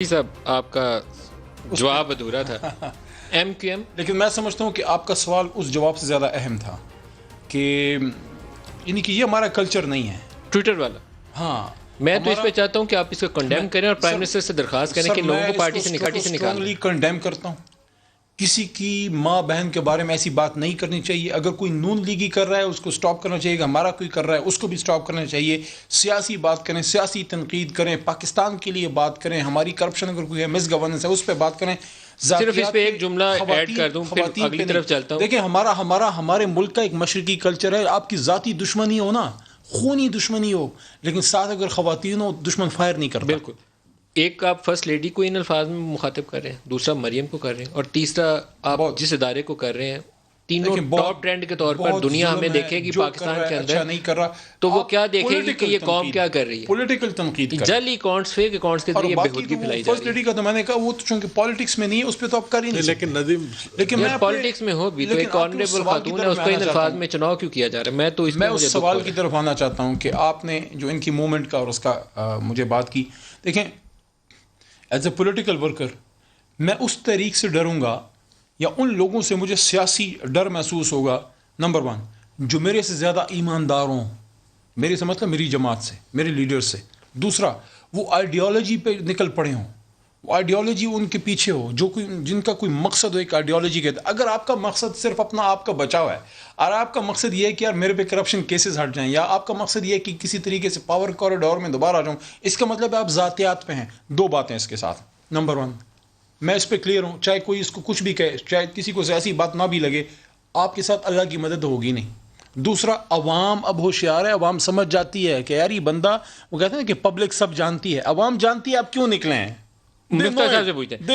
صاحب آپ کا جواب ادھورا تھا ایم کیو ایم. لیکن میں سمجھتا ہوں کہ آپ کا سوال اس جواب سے زیادہ اہم تھا کہ یعنی کہ یہ ہمارا کلچر نہیں ہے ٹویٹر والا. ہاں میں تو اس پہ چاہتا ہوں کہ آپ اس کو کنڈیم کریں اور پرائم منسٹر سے درخواست کریں کہ لوگوں کو پارٹی سے نکالیں. کنڈیم کرتا ہوں. کسی کی ماں بہن کے بارے میں ایسی بات نہیں کرنی چاہیے. اگر کوئی نون لیگی کر رہا ہے اس کو سٹاپ کرنا چاہیے. ہمارا کوئی کر رہا ہے اس کو بھی سٹاپ کرنا چاہیے. سیاسی بات کریں, سیاسی تنقید کریں, پاکستان کے لیے بات کریں, ہماری کرپشن اگر کوئی ہے, مس گورننس ہے, اس پہ بات کریں. صرف اس پہ ایک جملہ ایڈ کر دوں پھر اگلی طرف چلتا ہوں. دیکھیں ہمارے ملک کا ایک مشرقی کلچر ہے. آپ کی ذاتی دشمنی ہو نا, خونی دشمنی ہو, لیکن ساتھ اگر خواتین ہو دشمن فائر نہیں کرتا. بالکل. ایک آپ فرسٹ لیڈی کو ان الفاظ میں مخاطب کر رہے ہیں, دوسرا مریم کو کر رہے ہیں, اور تیسرا آپ جس ادارے کو کر رہے ہیں. تینوں ٹاپ ٹرینڈ کے طور پر دنیا ہمیں دیکھے گی پاکستان کے اندر نہیں کر رہا تو وہ کیا دیکھے گی کہ یہ قوم کیا کر رہی ہے. پولیٹیکل تنقید جعلی اکاؤنٹس, فیک اکاؤنٹس کے ذریعے بےہودگی پھیلائی جا رہی ہے. فرسٹ لیڈی کا تو میں نے کہا وہ تو چونکہ پالیٹکس میں نہیں ہے اس پہ تو آپ کر ہی نہیں. لیکن میں پالیٹکس میں ہو بھی تو ایک آنریبل خاتون ہے, اس کو ان الفاظ میں چناؤ کیوں کیا جا رہا ہے. میں اس سوال کی طرف آنا چاہتا ہوں کہ آپ نے جو ان کی موومنٹ کا اور اس کا مجھے بات کی. دیکھیں ایز اے پولیٹیکل ورکر میں اس تحریک سے ڈروں گا یا ان لوگوں سے مجھے سیاسی ڈر محسوس ہوگا, نمبر 1, جو میرے سے زیادہ ایماندار ہوں, میرے سے مطلب میری جماعت سے, میرے لیڈر سے. دوسرا, وہ آئیڈیالوجی پہ نکل پڑے ہوں, وہ آئیڈیالوجی ان کے پیچھے ہو, جن کا کوئی مقصد ہو ایک آئیڈیالوجی کے. اگر آپ کا مقصد صرف اپنا آپ کا بچاؤ ہے اور آپ کا مقصد یہ ہے کہ یار میرے پہ کرپشن کیسز ہٹ جائیں, یا آپ کا مقصد یہ ہے کہ کسی طریقے سے پاور کوریڈور میں دوبارہ آ جاؤں, اس کا مطلب آپ ذاتیات پہ ہیں. 2 باتیں اس کے ساتھ. نمبر 1, میں اس پہ کلیئر ہوں, چاہے کوئی اس کو کچھ بھی کہے, چاہے کسی کو ایسی بات نہ بھی لگے, آپ کے ساتھ اللہ کی مدد ہوگی نہیں. دوسرا, عوام اب ہوشیار ہے, عوام سمجھ جاتی ہے کہ یار یہ بندہ, وہ کہتے ہیں کہ پبلک سب جانتی ہے, عوام جانتی ہے آپ کیوں نکلے ہیں. مفتاح صاحب سے پوچھتے ہیں.